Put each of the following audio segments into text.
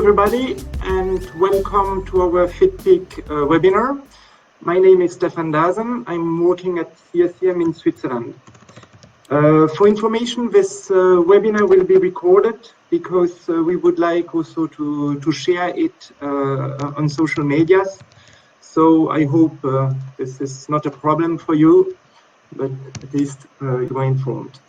everybody, and welcome to our FITPIG webinar. My name is Stefan Dasen. I'm working at CSEM in Switzerland. For information, this webinar will be recorded because we would like also to share it on social medias. So I hope this is not a problem for you, but at least you are informed.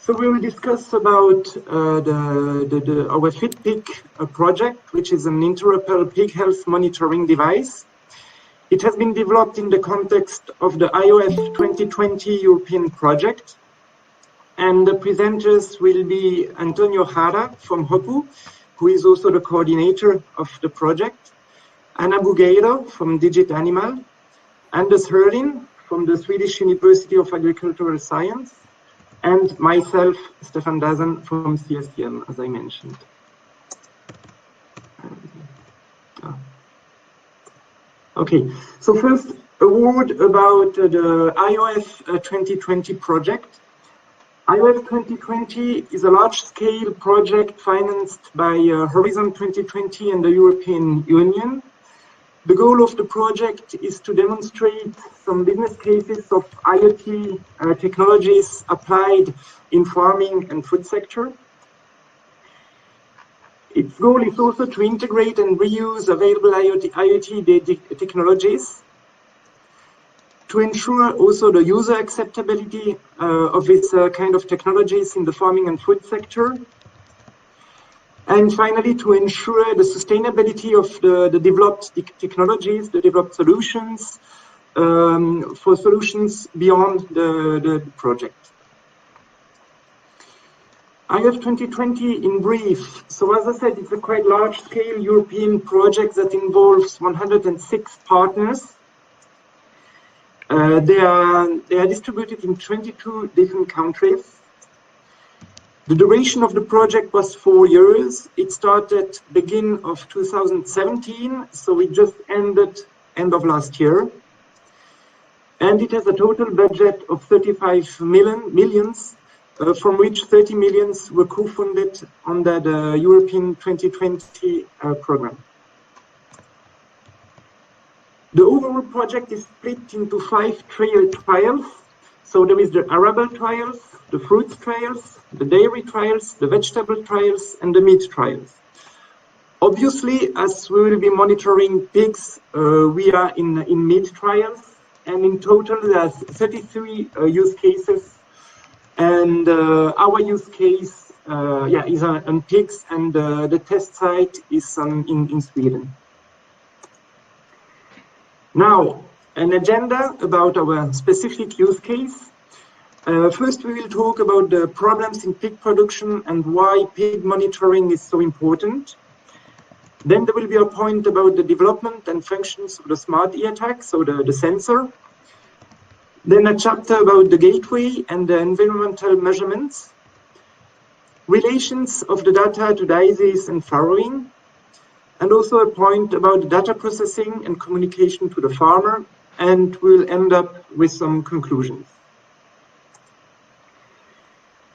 So we will discuss about our FITPIG project, which is an interoperable pig health monitoring device. It has been developed in the context of the iOF 2020 European project. And the presenters will be Antonio Jara from HOPU, who is also the coordinator of the project, Anna Bugueiro from DIGITANIMAL, Anders Herlin from the Swedish University of Agricultural Science, and myself, Stefan Dasen from CSEM, as I mentioned. Okay, so first a word about the iOF 2020 project. iOF 2020 is a large-scale project financed by Horizon 2020 and the European Union. The goal of the project is to demonstrate some business cases of IoT technologies applied in farming and food sector. Its goal is also to integrate and reuse available IoT technologies, to ensure also the user acceptability of this kind of technologies in the farming and food sector. And finally, to ensure the sustainability of the developed technologies, the developed solutions, for solutions beyond the project. iOF 2020 in brief. So as I said, it's a quite large-scale European project that involves 106 partners. They are distributed in 22 different countries. The duration of the project was 4 years. It started beginning of 2017, so it just ended end of last year. And it has a total budget of 35 millions, from which 30 millions were co-funded under the European 2020 program. The overall project is split into 5 trials. So there is the arable trials, the fruits trials, the dairy trials, the vegetable trials, and the meat trials. Obviously, as we will be monitoring pigs, we are in meat trials, and in total there's 33 use cases. And our use case is on pigs, and the test site is in Sweden. Now, an agenda about our specific use case. First, we will talk about the problems in pig production and why pig monitoring is so important. Then there will be a point about the development and functions of the smart ear tag, so the sensor. Then a chapter about the gateway and the environmental measurements. Relations of the data to DISEs and FARROWING. And also a point about the data processing and communication to the farmer, and we'll end up with some conclusions.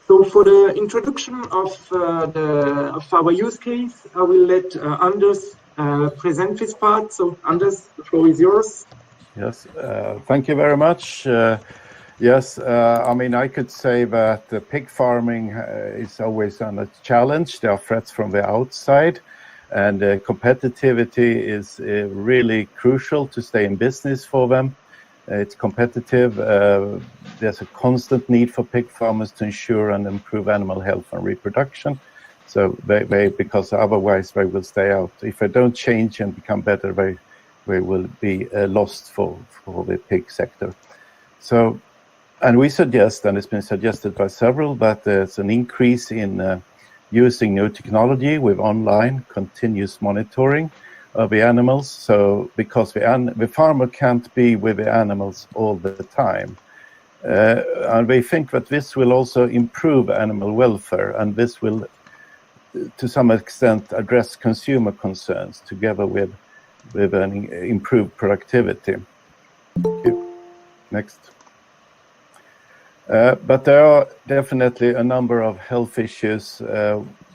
So for the introduction of our use case, I will let Anders present this part. So Anders, the floor is yours. Yes, thank you very much. Yes, I mean, I could say that pig farming is always a challenge. There are threats from the outside. And competitivity is really crucial to stay in business for them. It's competitive. There's a constant need for pig farmers to ensure and improve animal health and reproduction. So because otherwise they will stay out. If they don't change and become better, they will be lost for the pig sector. So, and we suggest, and it's been suggested by several, that there's an increase in using new technology with online continuous monitoring of the animals. So because the farmer can't be with the animals all the time. And we think that this will also improve animal welfare, and this will to some extent address consumer concerns together with an improved productivity. Thank you. Next. But there are definitely a number of health issues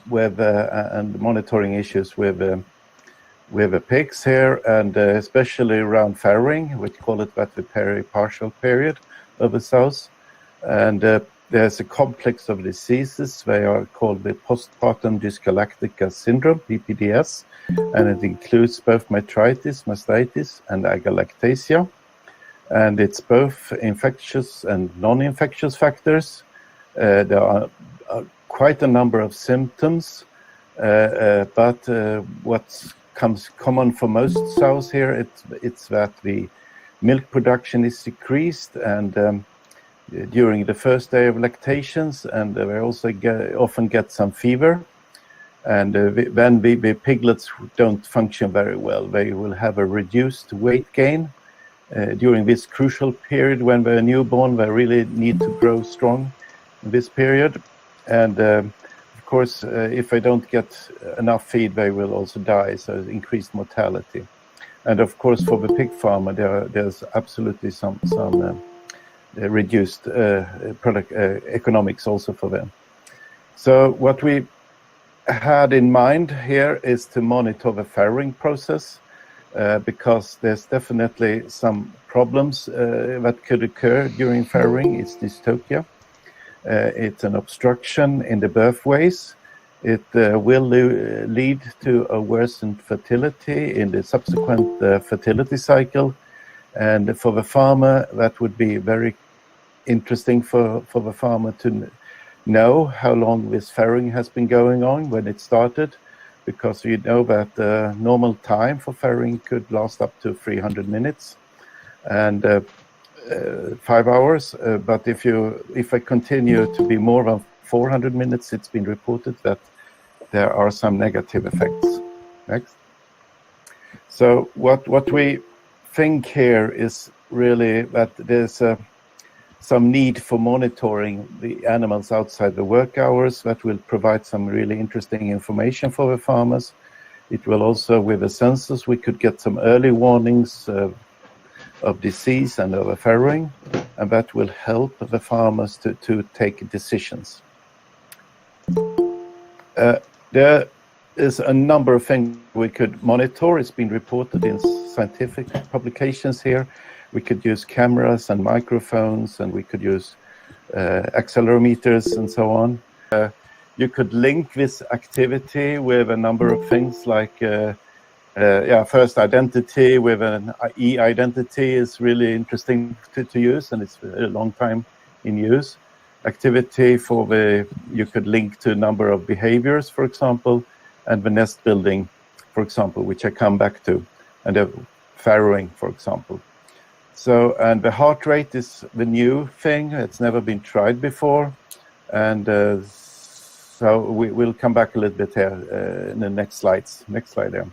with and monitoring issues with the pigs here, and especially around farrowing. We call it that the peri-partial period of the sows. And there's a complex of diseases. They are called the postpartum dysgalactica syndrome, PPDS, and it includes both metritis, mastitis, and agalactasia. And it's both infectious and non-infectious factors. There are quite a number of symptoms, but what comes common for most sows here, it's that the milk production is decreased, and during the first day of lactations, and they also often get some fever. And then the piglets don't function very well. They will have a reduced weight gain during this crucial period when they're newborn. They really need to grow strong in this period. And of course, if they don't get enough feed, they will also die, so increased mortality. And of course, for the pig farmer, there's absolutely some reduced product economics also for them. So what we had in mind here is to monitor the farrowing process, because there's definitely some problems that could occur during farrowing. It's dystocia. It's an obstruction in the birthways. It will lead to a worsened fertility in the subsequent fertility cycle. And for the farmer, that would be very interesting for the farmer to know how long this farrowing has been going on when it started, because you know that the normal time for farrowing could last up to 300 minutes and 5 hours. But if I continue to be more than 400 minutes, it's been reported that there are some negative effects. Next. So what we think here is really that there's some need for monitoring the animals outside the work hours. That will provide some really interesting information for the farmers. It will also, with the census, we could get some early warnings of disease and of farrowing, and that will help the farmers to take decisions. There is a number of things we could monitor. It's been reported in scientific publications here. We could use cameras and microphones, and we could use accelerometers and so on. You could link this activity with a number of things like first identity with an e-identity is really interesting to use, and it's a long time in use. Activity you could link to a number of behaviors, for example, and the nest building, for example, which I come back to, and the farrowing, for example. So, and the heart rate is the new thing. It's never been tried before. And so we'll come back a little bit here in the next slides. Next slide there.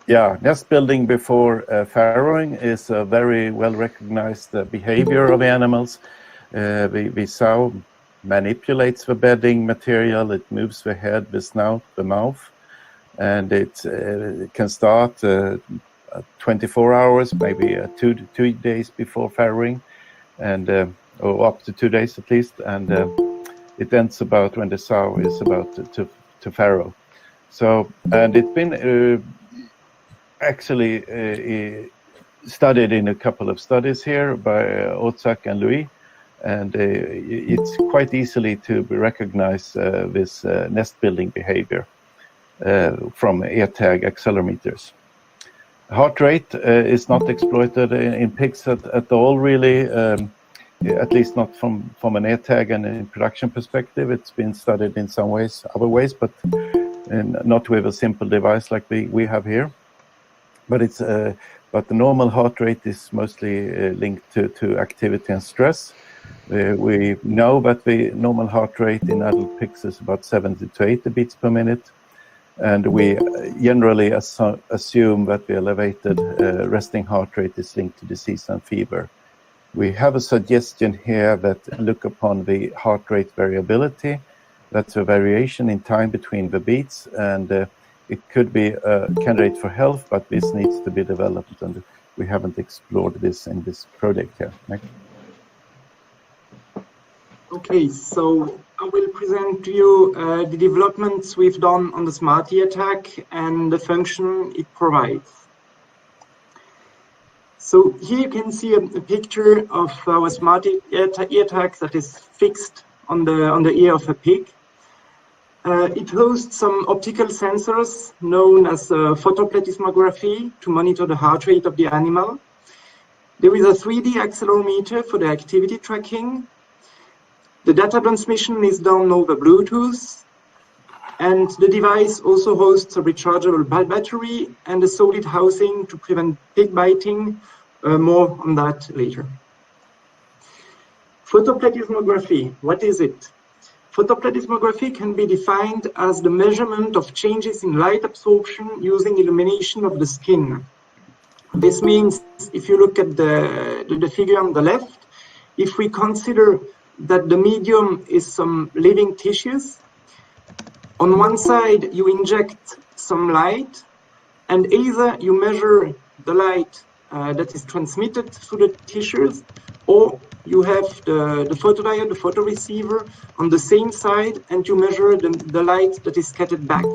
Yeah, nest building before farrowing is a very well recognized behavior of animals. The sow manipulates the bedding material. It moves the head, the snout, the mouth, and it can start 24 hours, maybe 2 days before farrowing, and or up to 2 days at least, and it ends about when the sow is about to farrow. So, and it's been actually studied in a couple of studies here by Otzak and Louis, and it's quite easily to recognize this nest building behavior from AirTag accelerometers. Heart rate is not exploited in pigs at all, really, at least not from an AirTag and a production perspective. It's been studied in some ways, other ways, but not with a simple device like we have here. But it's but the normal heart rate is mostly linked to activity and stress. We know that the normal heart rate in adult pigs is about 70 to 80 beats per minute. And we generally assume that the elevated resting heart rate is linked to disease and fever. We have a suggestion here that look upon the heart rate variability. That's a variation in time between the beats, and it could be a candidate for health, but this needs to be developed, and we haven't explored this in this project here. Next. Okay, so I will present to you the developments we've done on the smart ear-tag and the function it provides. So here you can see a picture of our smart ear-tag that is fixed on the ear of a pig. It hosts some optical sensors known as photoplethysmography to monitor the heart rate of the animal. There is a 3D accelerometer for the activity tracking. The data transmission is done over Bluetooth. And the device also hosts a rechargeable battery and a solid housing to prevent pig biting. More on that later. Photoplethysmography, what is it? Photoplethysmography can be defined as the measurement of changes in light absorption using illumination of the skin. This means, if you look at the figure on the left, if we consider that the medium is some living tissues, on one side you inject some light, and either you measure the light that is transmitted through the tissues, or you have the photodiode, the photoreceiver on the same side, and you measure the light that is scattered back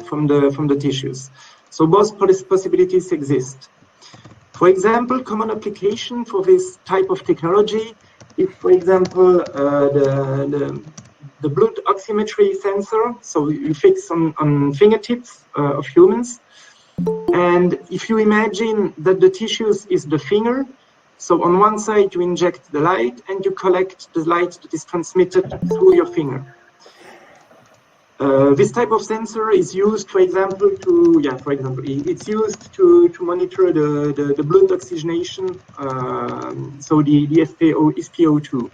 from the tissues. So both possibilities exist. For example, common application for this type of technology, if, for example, the blood oximetry sensor, so you fix on fingertips of humans, and if you imagine that the tissues is the finger, so on one side you inject the light and you collect the light that is transmitted through your finger. This type of sensor is used, for example, it's used to monitor the blood oxygenation, so the SpO2.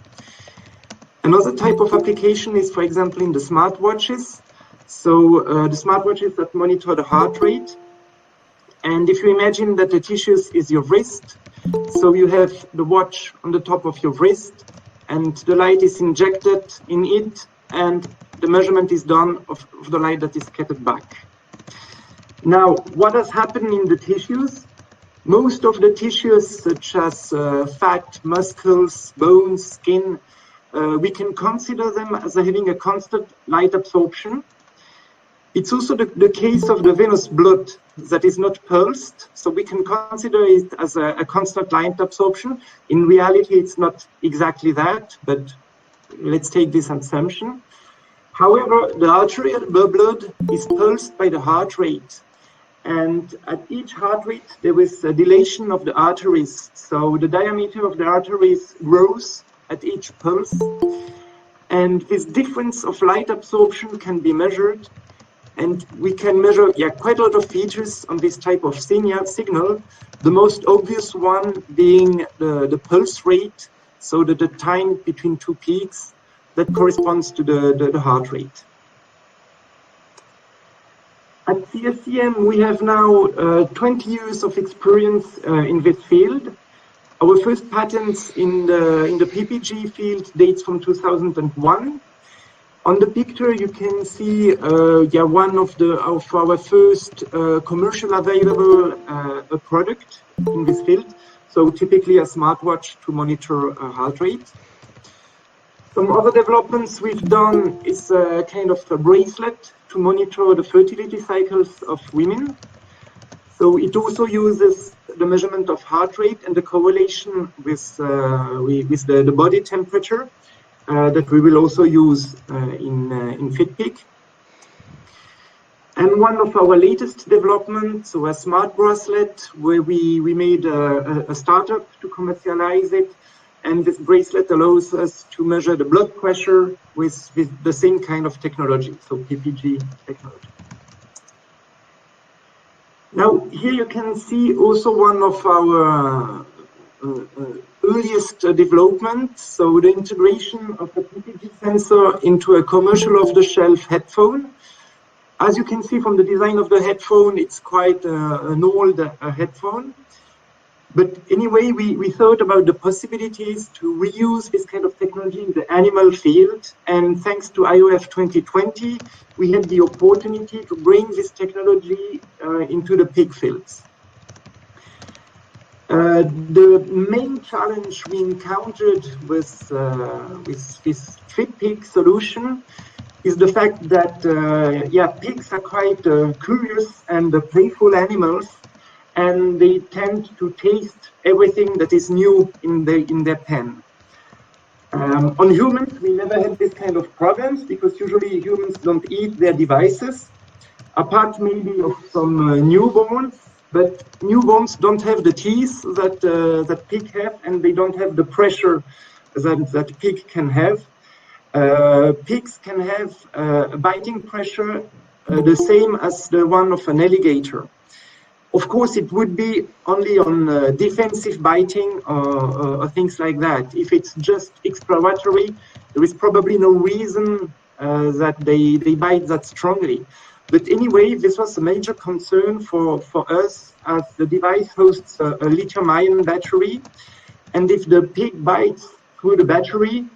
Another type of application is, for example, in the smartwatches. So the smartwatches that monitor the heart rate. And if you imagine that the tissues is your wrist, so you have the watch on the top of your wrist, and the light is injected in it, and the measurement is done of the light that is scattered back. Now, what has happened in the tissues? Most of the tissues, such as fat, muscles, bones, skin, we can consider them as having a constant light absorption. It's also the case of the venous blood that is not pulsed, so we can consider it as a constant light absorption. In reality, it's not exactly that, but let's take this assumption. However, the arterial blood is pulsed by the heart rate, and at each heart rate, there is a dilation of the arteries, so the diameter of the arteries grows at each pulse, and this difference of light absorption can be measured. And we can measure quite a lot of features on this type of signal. The most obvious one being the pulse rate, so the time between two peaks that corresponds to the heart rate. At CSEM, we have now 20 years of experience in this field. Our first patents in the PPG field dates from 2001. On the picture, you can see one of our first commercial available product in this field. So typically a smartwatch to monitor heart rate. Some other developments we've done is a kind of a bracelet to monitor the fertility cycles of women. So it also uses the measurement of heart rate and the correlation with the body temperature. That we will also use in FITPIG. And one of our latest developments, so a smart bracelet, where we made a startup to commercialize it, and this bracelet allows us to measure the blood pressure with the same kind of technology, so PPG technology. Now, here you can see also one of our earliest development, so the integration of the PPG sensor into a commercial off-the-shelf headphone. As you can see from the design of the headphone, it's quite an old headphone. But anyway, we thought about the possibilities to reuse this kind of technology in the animal field. And thanks to IOF 2020, we had the opportunity to bring this technology into the pig fields. The main challenge we encountered with this FITPIG solution is the fact that pigs are quite curious and playful animals, and they tend to taste everything that is new in their pen. On humans, we never had this kind of problems because usually humans don't eat their devices, apart maybe of some newborns. But newborns don't have the teeth that pig have, and they don't have the pressure that pig can have. Pigs can have a biting pressure the same as the one of an alligator. Of course, it would be only on defensive biting or things like that. If it's just exploratory, there is probably no reason that they bite that strongly. But anyway, this was a major concern for us, as the device hosts a lithium-ion battery. And if the pig bites through the battery,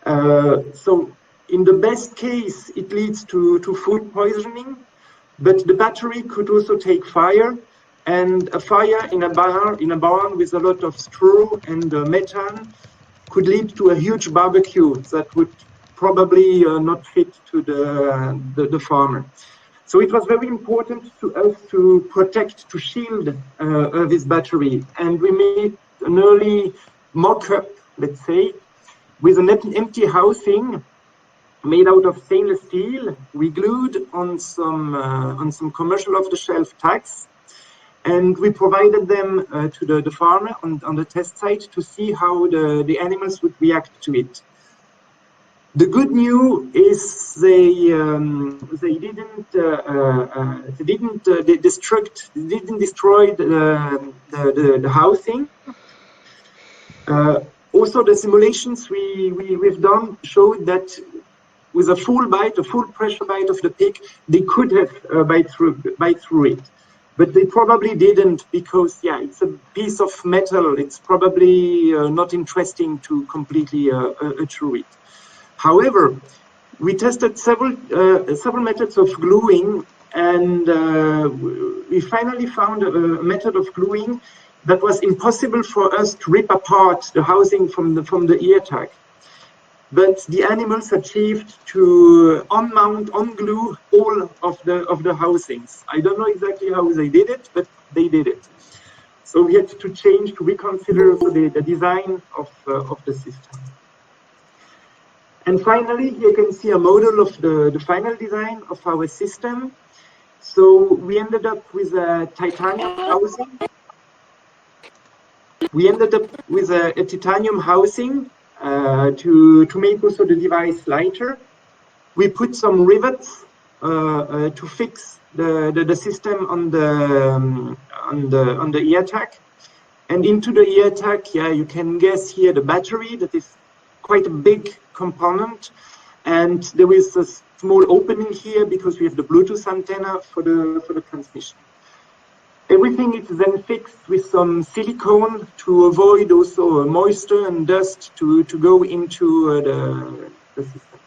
so in the best case, it leads to food poisoning, but the battery could also take fire, and a fire in a barn with a lot of straw and methane could lead to a huge barbecue that would probably not fit to the farmer. So it was very important to us to protect, to shield this battery, and we made an early mock-up, let's say, with an empty housing made out of stainless steel. We glued on some commercial off-the-shelf tags, and we provided them to the farmer on the test site to see how the animals would react to it. The good news is they didn't destroy the housing. Also, the simulations we've done showed that with a full pressure bite of the pig, they could have bite through it, but they probably didn't, because it's a piece of metal. It's probably not interesting to completely chew it. However, we tested several methods of gluing, and we finally found a method of gluing that was impossible for us to rip apart the housing from the ear tag. But the animals achieved to on-glue all of the housings. I don't know exactly how they did it, but they did it. So we had to reconsider the design of the system. And finally, here you can see a model of the final design of our system. So we ended up with a titanium housing. We ended up with a titanium housing to make also the device lighter. We put some rivets to fix the system on the ear tag, and into the ear tag, you can guess here the battery. That is quite a big component, and there is a small opening here because we have the Bluetooth antenna for the transmission. Everything is then fixed with some silicone to avoid also moisture and dust to go into the system.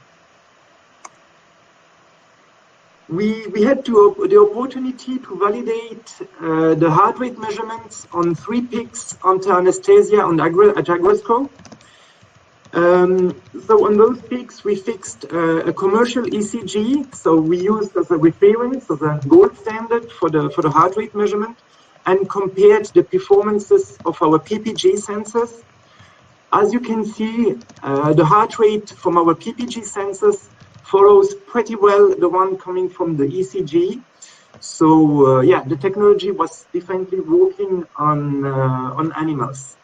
We had the opportunity to validate the heart rate measurements on 3 pigs under anesthesia on agroscope. So on those pigs, we fixed a commercial ECG. So we used as a reference, as a gold standard for the heart rate measurement, and compared the performances of our PPG sensors. As you can see, the heart rate from our PPG sensors follows pretty well the one coming from the ECG. So the technology was definitely working on animals.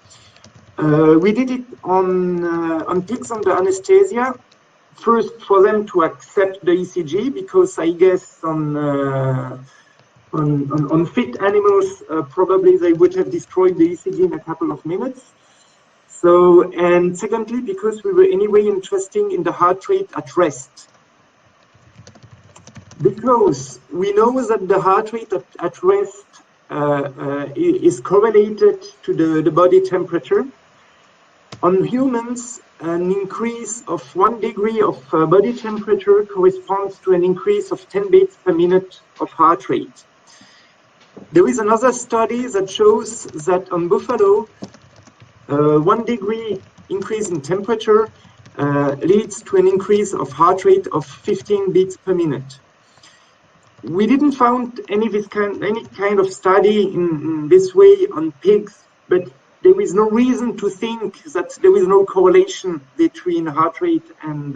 We did it on pigs under anesthesia. First, for them to accept the ECG, because I guess on fit animals, probably they would have destroyed the ECG in a couple of minutes. So, and secondly, because we were anyway interested in the heart rate at rest. Because we know that the heart rate at rest is correlated to the body temperature. On humans, an increase of 1 degree of body temperature corresponds to an increase of 10 beats per minute of heart rate. There is another study that shows that on buffalo, 1 degree increase in temperature leads to an increase of heart rate of 15 beats per minute. We didn't find any kind of study in this way on pigs, but there is no reason to think that there is no correlation between heart rate and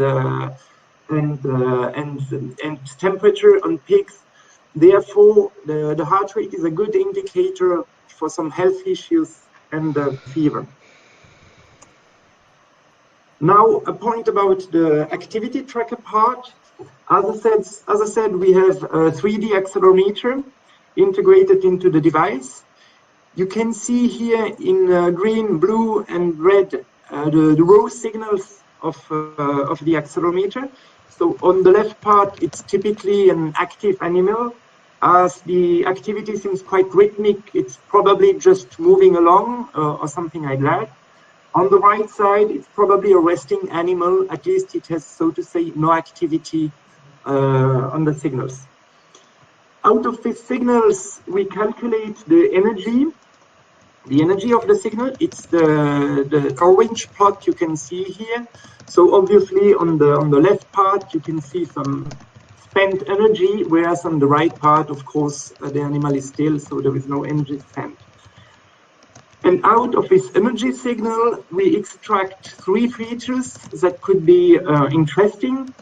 temperature on pigs. Therefore, the heart rate is a good indicator for some health issues and fever. Now, a point about the activity tracker part. As I said, we have a 3D accelerometer integrated into the device. You can see here in green, blue, and red the raw signals of the accelerometer. So on the left part, it's typically an active animal. As the activity seems quite rhythmic, it's probably just moving along or something like that. On the right side, it's probably a resting animal. At least it has, so to say, no activity on the signals. Out of these signals, we calculate the energy of the signal. It's the orange plot you can see here. So obviously on the left part, you can see some spent energy, whereas on the right part, of course, the animal is still, so there is no energy spent. And out of this energy signal, we extract 3 features that could be interesting.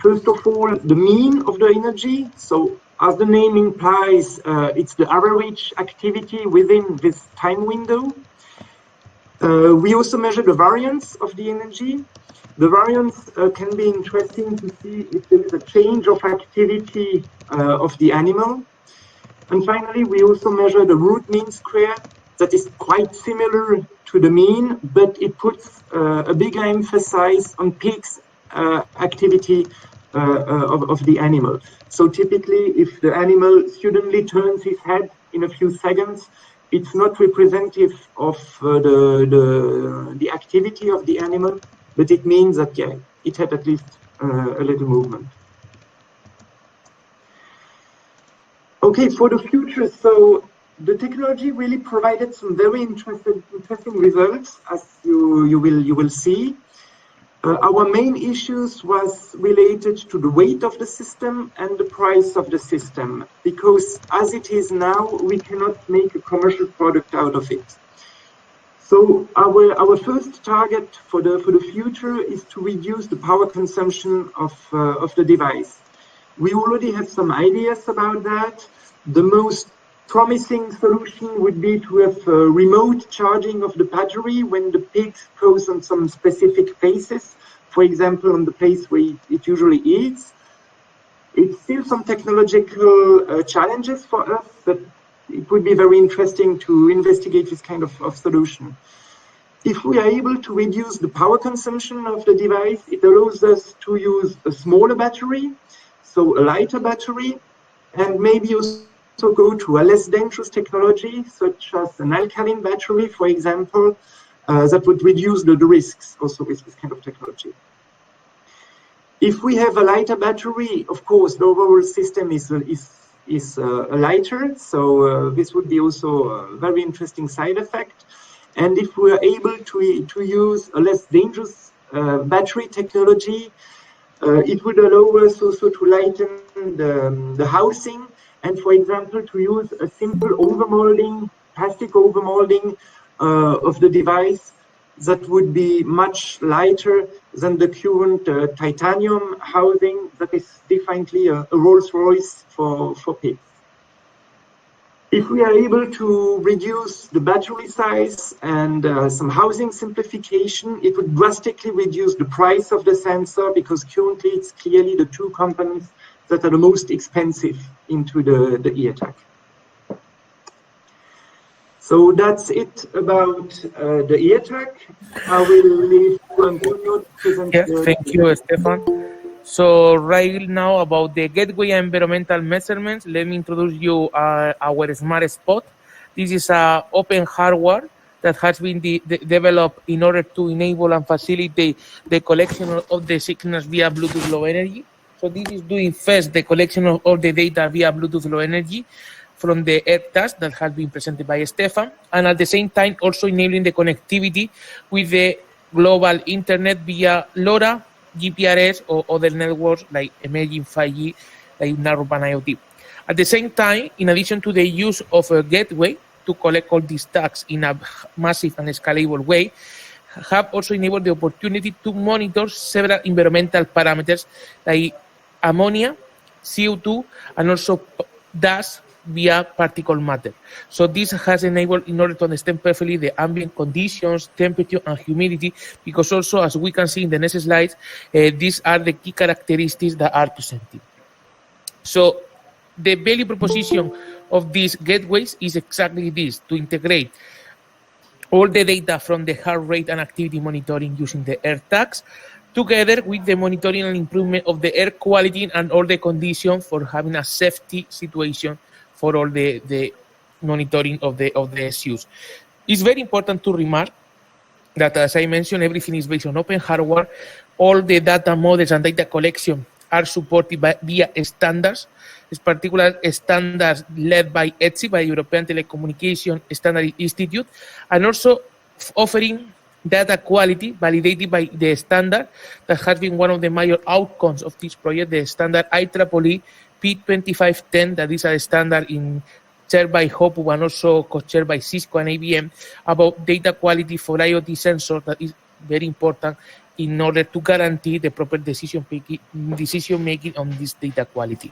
First of all, the mean of the energy. So as the name implies, it's the average activity within this time window. We also measure the variance of the energy. The variance can be interesting to see if there is a change of activity of the animal. And finally, we also measure the root mean square that is quite similar to the mean, but it puts a bigger emphasis on peaks activity of the animal. So typically, if the animal suddenly turns his head in a few seconds, it's not representative of the activity of the animal, but it means that, yeah, it had at least a little movement. Okay, for the future, so the technology really provided some very interesting results, as you will see. Our main issues was related to the weight of the system and the price of the system, because as it is now, we cannot make a commercial product out of it. So our first target for the future is to reduce the power consumption of the device. We already have some ideas about that. The most promising solution would be to have remote charging of the battery when the pig goes on some specific places, for example, on the place where it usually eats. It's still some technological challenges for us, but it would be very interesting to investigate this kind of solution. If we are able to reduce the power consumption of the device, it allows us to use a smaller battery, so a lighter battery, and maybe also go to a less dangerous technology, such as an alkaline battery, for example, that would reduce the risks also with this kind of technology. If we have a lighter battery, of course, the overall system is lighter, so this would be also a very interesting side effect. And if we are able to use a less dangerous battery technology, it would allow us also to lighten the housing, and for example, to use a simple overmolding, plastic overmolding of the device that would be much lighter than the current titanium housing that is definitely a Rolls-Royce for pigs. If we are able to reduce the battery size and some housing simplification, it would drastically reduce the price of the sensor, because currently it's clearly the 2 components that are the most expensive into the e-attack. So that's it about the e-attack. I will leave to Antonio to present. Yes, thank you, Stefan. So right now about the gateway environmental measurements, let me introduce you our smart spot. This is an open hardware that has been developed in order to enable and facilitate the collection of the signals via Bluetooth Low Energy. So this is doing first the collection of all the data via Bluetooth Low Energy. from the AirTags that has been presented by Stefan, and at the same time also enabling the connectivity with the global internet via LoRa, GPRS, or other networks like emerging 5G, like narrowband IoT. At the same time, in addition to the use of a gateway to collect all these tags in a massive and scalable way, have also enabled the opportunity to monitor several environmental parameters like ammonia, CO2, and also dust via particle matter. So this has enabled in order to understand perfectly the ambient conditions, temperature, and humidity, because also, as we can see in the next slides, these are the key characteristics that are presented. So the value proposition of these gateways is exactly this: to integrate all the data from the heart rate and activity monitoring using the AirTags, together with the monitoring and improvement of the air quality and all the conditions for having a safety situation for all the monitoring of the SUs. It's very important to remark that, as I mentioned, everything is based on open hardware. All the data models and data collection are supported via standards, in particular standards led by ETSI, by European Telecommunication Standard Institute, and also offering data quality validated by the standard that has been one of the major outcomes of this project, the standard IEEE P2510, that is a standard chaired by HOPU and also co-chaired by Cisco and IBM, about data quality for IoT sensors. That is very important in order to guarantee the proper decision making on this data quality.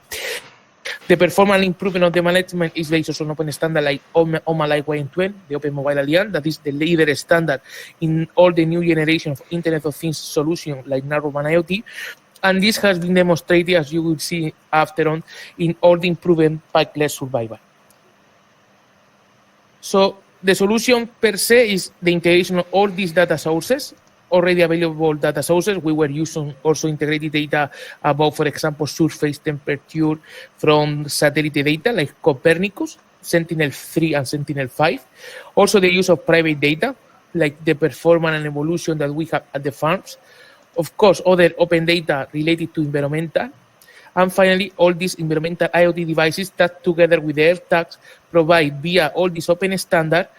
The performance improvement of the management is based on open standard like OMA Lightweight 12, the Open Mobile Alliance, that is the leader standard in all the new generation of Internet of Things solutions like narrowband IoT. And this has been demonstrated, as you will see after on, in all the improvement pikeless survival. So the solution per se is the integration of all these data sources, already available data sources. We were using also integrated data about, for example, surface temperature from satellite data like Copernicus, Sentinel-3 and Sentinel-5. Also the use of private data, like the performance and evolution that we have at the farms. Of course, other open data related to environmental. And finally, all these environmental IoT devices that together with the AirTags provide via all these open standards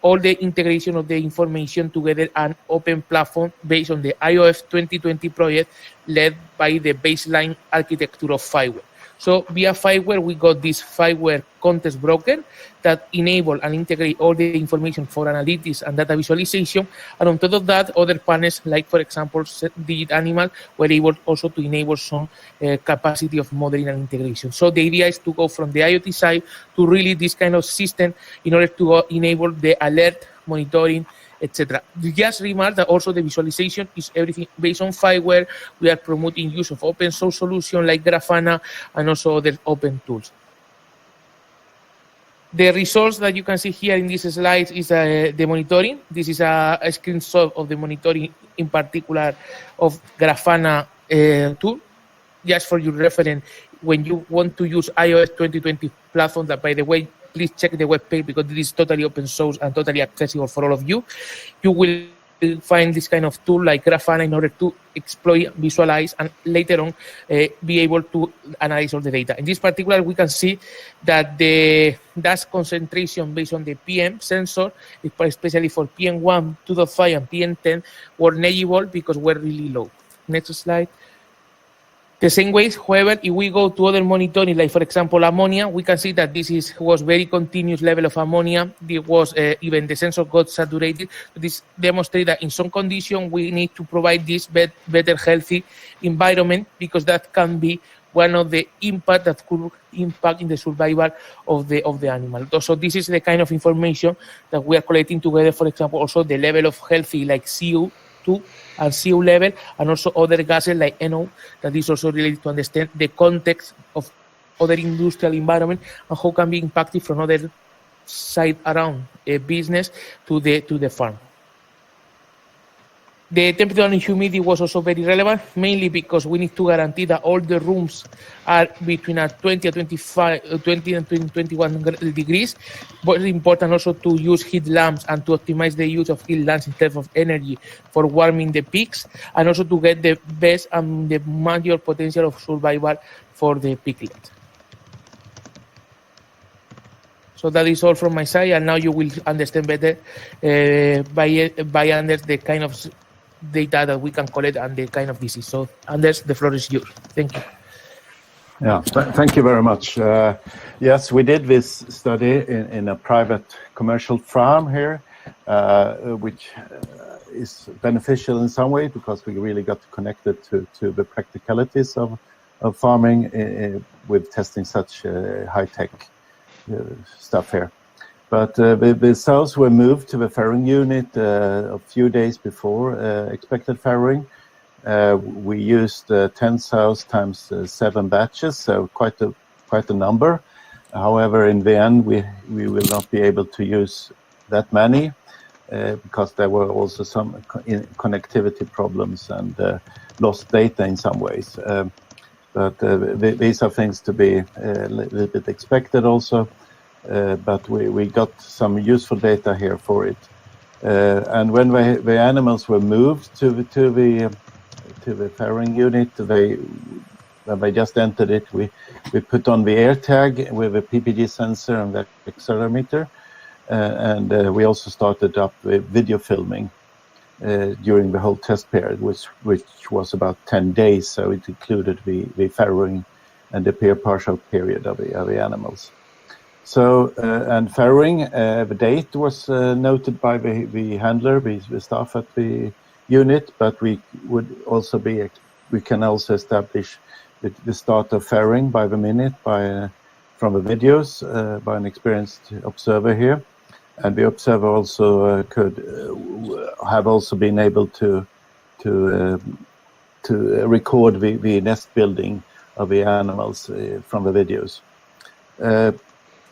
all the integration of the information together an open platform based on the IOF 2020 project led by the baseline architecture of FIWare. So via FIWare, we got this FIWare context broker that enable and integrate all the information for analytics and data visualization. And on top of that, other partners like, for example, DIGITANIMAL were able also to enable some capacity of modeling and integration. So the idea is to go from the IoT side to really this kind of system in order to enable the alert, monitoring, etc. Just remark that also the visualization is everything based on FIWare. We are promoting use of open source solutions like Grafana and also other open tools. The results that you can see here in this slide is the monitoring. This is a screenshot of the monitoring, in particular of Grafana tool. Just for your reference, when you want to use iOS 2020 platform, that by the way, please check the webpage because it is totally open source and totally accessible for all of you. You will find this kind of tool like Grafana in order to exploit, visualize, and later on be able to analyze all the data. In this particular, we can see that the dust concentration based on the PM sensor, especially for PM1, 2.5, and PM10, were negligible because we're really low. Next slide. The same way, however, if we go to other monitoring, like for example ammonia, we can see that this was very continuous level of ammonia. It was even the sensor got saturated. This demonstrates that in some conditions we need to provide this better healthy environment, because that can be one of the impact that could impact in the survival of the animal. So this is the kind of information that we are collecting together. For example, also the level of healthy like CO2 and CO level, and also other gases like NO, that is also related to understand the context of other industrial environment and how can be impacted from other side around a business to the farm. The temperature and humidity was also very relevant, mainly because we need to guarantee that all the rooms are between 20 and 21 degrees. But it's important also to use heat lamps and to optimize the use of heat lamps in terms of energy for warming the pigs, and also to get the best and the major potential of survival for the piglets. So that is all from my side, and now you will understand better by Anders the kind of data that we can collect and the kind of disease. So Anders, the floor is yours. Thank you. Yeah, thank you very much. Yes, we did this study in a private commercial farm here, which is beneficial in some way because we really got connected to the practicalities of farming with testing such high-tech stuff here. But the cells were moved to the farrowing unit a few days before expected farrowing. We used 10 cells times 7 batches, so quite a number. However, in the end, we will not be able to use that many because there were also some connectivity problems and lost data in some ways. But these are things to be a little bit expected also. But we got some useful data here for it. And when the animals were moved to the farrowing unit, when they just entered it, we put on the air tag with a PPG sensor and the accelerometer, and we also started up with video filming during the whole test period, which was about 10 days, so it included the farrowing and the partial period of the animals. So, and farrowing, the date was noted by the handler, the staff at the unit, but we can also establish the start of farrowing by the minute from the videos by an experienced observer here, and the observer also could have also been able to record the nest building of the animals from the videos.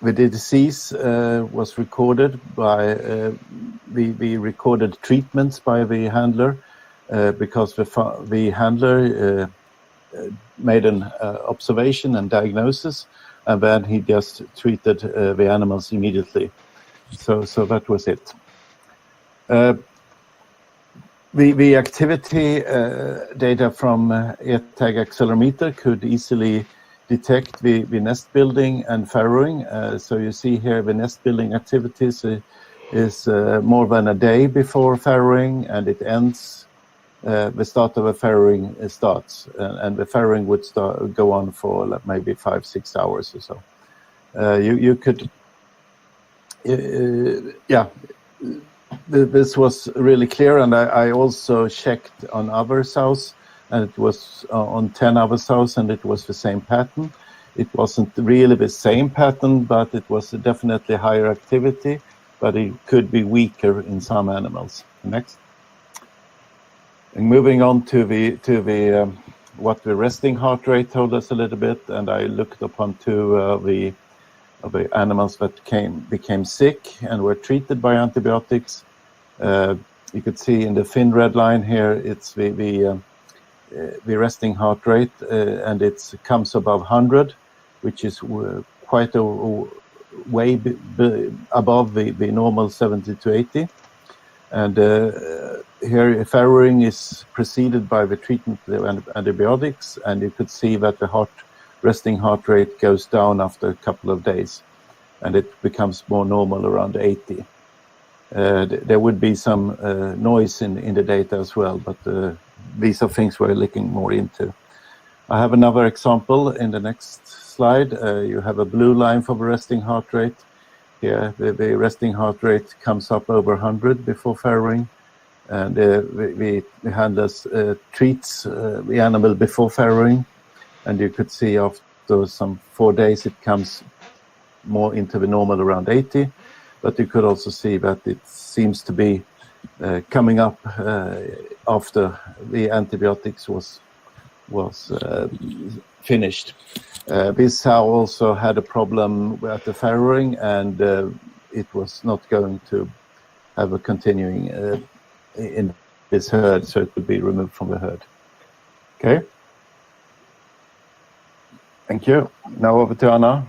The disease was recorded by the recorded treatments by the handler because the handler made an observation and diagnosis, and then he just treated the animals immediately. So that was it. The activity data from AirTag accelerometer could easily detect the nest building and farrowing. So you see here the nest building activities is more than a day before farrowing, and it ends, the start of a farrowing starts, and the farrowing would go on for like maybe 5-6 hours or so. You could, yeah, this was really clear, and I also checked on other sows, and it was on 10 other sows, and it was the same pattern. It wasn't really the same pattern, but it was definitely higher activity, but it could be weaker in some animals. Next. And moving on to the what the resting heart rate told us a little bit, and I looked upon two of the animals that became sick and were treated by antibiotics. You could see in the thin red line here, it's the resting heart rate, and it comes above 100, which is quite a way above the normal 70 to 80. And here farrowing is preceded by the treatment with antibiotics, and you could see that the resting heart rate goes down after a couple of days, and it becomes more normal around 80. There would be some noise in the data as well, but these are things we're looking more into. I have another example in the next slide. You have a blue line for the resting heart rate. Here, the resting heart rate comes up over 100 before farrowing, and the handlers treats the animal before farrowing, and you could see after some 4 days it comes more into the normal around 80, but you could also see that it seems to be coming up after the antibiotics was finished. This sow also had a problem at the farrowing, and it was not going to have a continuing in this herd, so it would be removed from the herd. Okay. Thank you. Now over to Anna.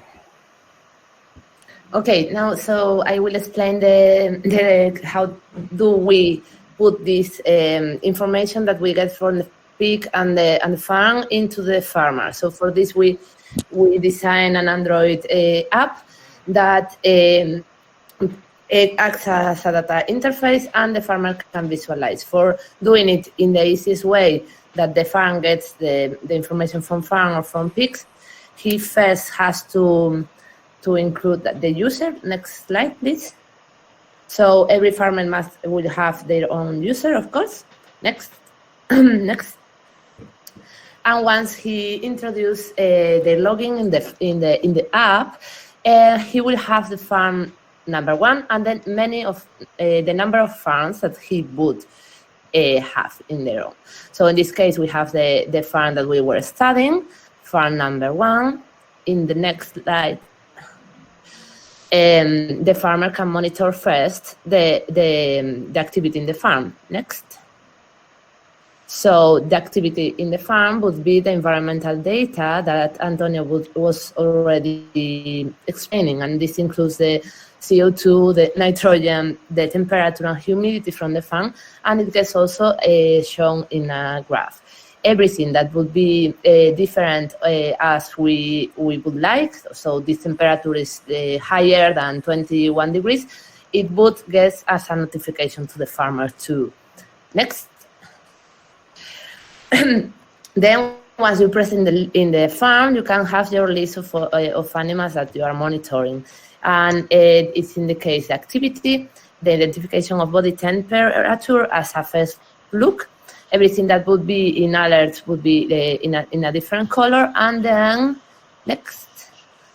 Okay, now so I will explain the how do we put this information that we get from the pig and the farm into the farmer. So for this we design an Android app that it acts as a data interface, and the farmer can visualize. For doing it in the easiest way that the farm gets the information from farm or from pigs, he first has to include the user. Next slide, please. So every farmer will have their own user, of course. Next. Next. And once he introduces the login in the app, he will have the farm number one, and then many of the number of farms that he would have in their own. So in this case, we have the farm that we were studying, farm number one. In the next slide, the farmer can monitor first the activity in the farm. Next. So the activity in the farm would be the environmental data that Antonio was already explaining, and this includes the CO2, the nitrogen, the temperature and humidity from the farm, and it gets also shown in a graph. Everything that would be different as we would like, so this temperature is higher than 21 degrees, it would get as a notification to the farmer too. Next. Then once you press in the farm, you can have your list of animals that you are monitoring. And it's in the case activity, the identification of body temperature as a first look. Everything that would be in alerts would be in a different color. And then next,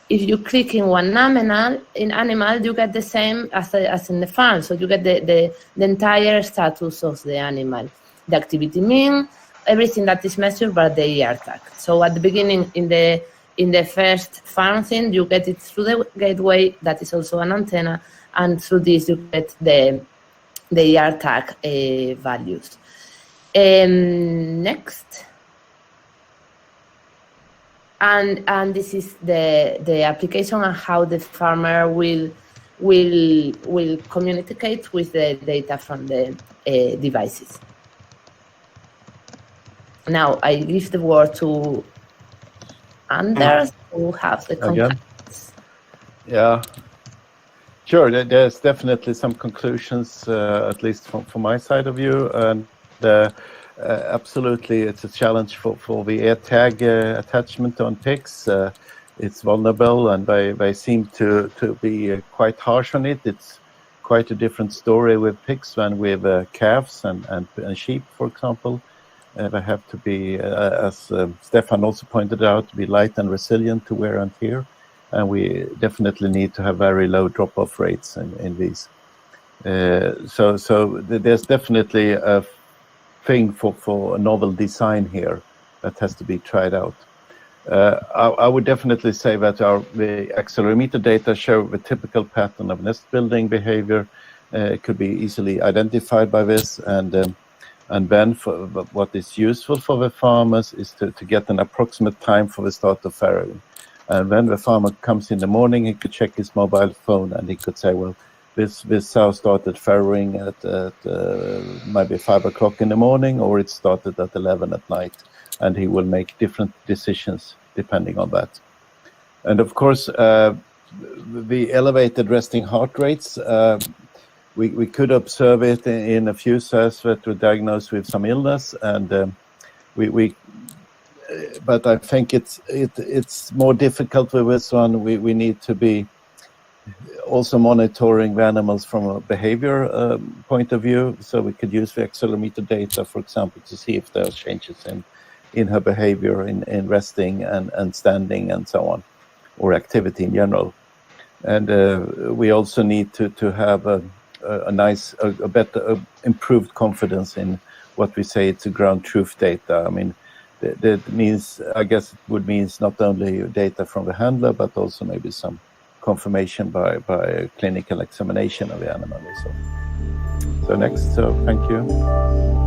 if you click in one animal, you get the same as in the farm. So you get the entire status of the animal, the activity mean, everything that is measured by the ER tag. So at the beginning, in the first farm thing, you get it through the gateway, that is also an antenna, and through this you get the ER tag values. Next. And this is the application and how the farmer will communicate with the data from the devices. Now I give the word to Anders, who have the conclusions. Yeah, sure. There's definitely some conclusions, at least from my side of view, and absolutely, it's a challenge for the AirTag attachment on pigs. It's vulnerable, and they seem to be quite harsh on it. It's quite a different story with pigs than with calves and sheep, for example. They have to be, as Stefan also pointed out, to be light and resilient to wear and tear. And we definitely need to have very low drop-off rates in these. So there's definitely a thing for a novel design here that has to be tried out. I would definitely say that the accelerometer data show the typical pattern of nest building behavior. It could be easily identified by this, and then what is useful for the farmers is to get an approximate time for the start of farrowing. And when the farmer comes in the morning, he could check his mobile phone and he could say, well, this sow started farrowing at maybe 5 o'clock in the morning, or it started at 11 at night. And he will make different decisions depending on that. And of course, the elevated resting heart rates, we could observe it in a few cells that were diagnosed with some illness, and but I think it's more difficult with this one. We need to be also monitoring the animals from a behavior point of view, so we could use the accelerometer data, for example, to see if there are changes in her behavior, in resting and standing and so on, or activity in general. And we also need to have a better, improved confidence in what we say it's a ground truth data. I mean, that means, I guess it would mean not only data from the handler, but also maybe some confirmation by clinical examination of the animal. So next, thank you.